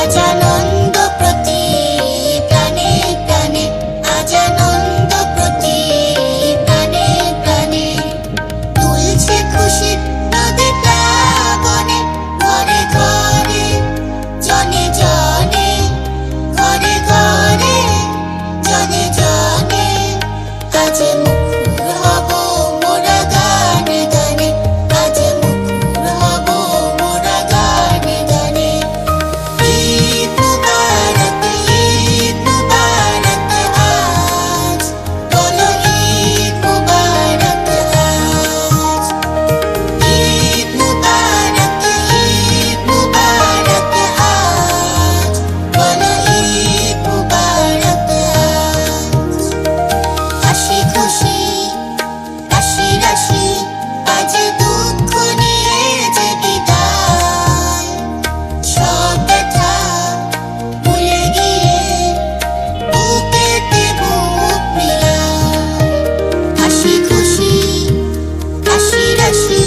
আজ আনন্দ প্রতি প্রাণে প্রাণে, আজ আনন্দ প্রতি প্রাণে প্রাণে। তুলছে খুশির নদী প্লাবনে, ঘরে ঘরে জনে জনে, ঘরে ঘরে জনে জনে। আজ মুখর হব মোরা গানে গানে, আজ মুখর হব মোরা গানে গানে। ঈদ মুবারক, ঈদ মুবারক আজ, বলো ঈদ মুবারক আজ। ঈদ মুবারক, ঈদ মুবারক আজ, বলো ঈদ মুবারক আজ। হাসি খুশি রাশি রাশি, আজ দুঃখ নিয়ে যে বিদায়। সব ব্যথা ভুলে গিয়ে বুকেতে বুক মিলায়। হাসি খুশি রাশি রাশি,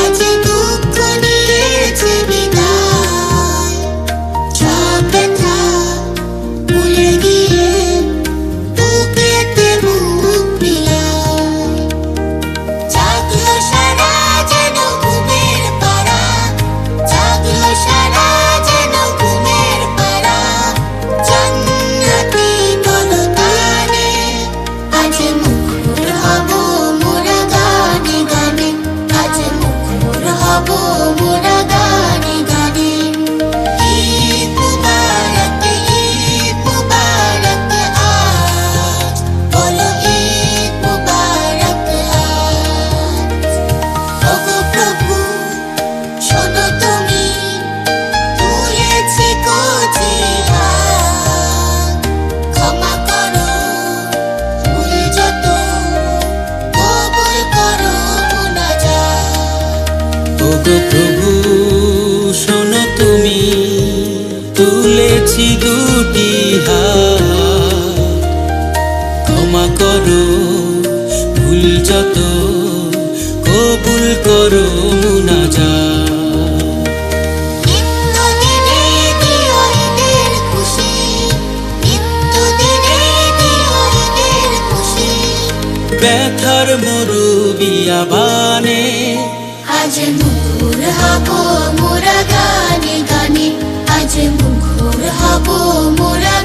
আজ দুঃখ নিয়ে যে বিদায়। সব ব্যথা ভুলে গিয়ে বুকেতে বুক মিলায়। জাগলো সারা যেন ঘুমের পাড়া, জাগলো সারা যেন ঘুমের পাড়া। জান্নাতি কলতানে, আজ মুখর হব মোরা গানে গানে, আজ মুখর হব মোরা গানে গানে। ঈদ মুবারক, ঈদ মুবারক আজ, বলো ঈদ মুবারক আজ। ওগো প্রভু শোনো তুমি, তুলেছি কচি হাত। ক্ষমা করো ভুল যত, কবুল করো মুনাজাত। ওগো প্রভু শোনো তুমি, তুলেছি দুটি হাত। ক্ষমা করো ভুল যত, কবুল করো মুনাজাত। নিত্যদিনে দিও ঈদের খুশি, নিত্যদিনে দিও ঈদের খুশি। ব্যথার মরু বিয়াবানে, আজ মুখর হব মোরা গানে গানে, আজ মুখর হব মোরা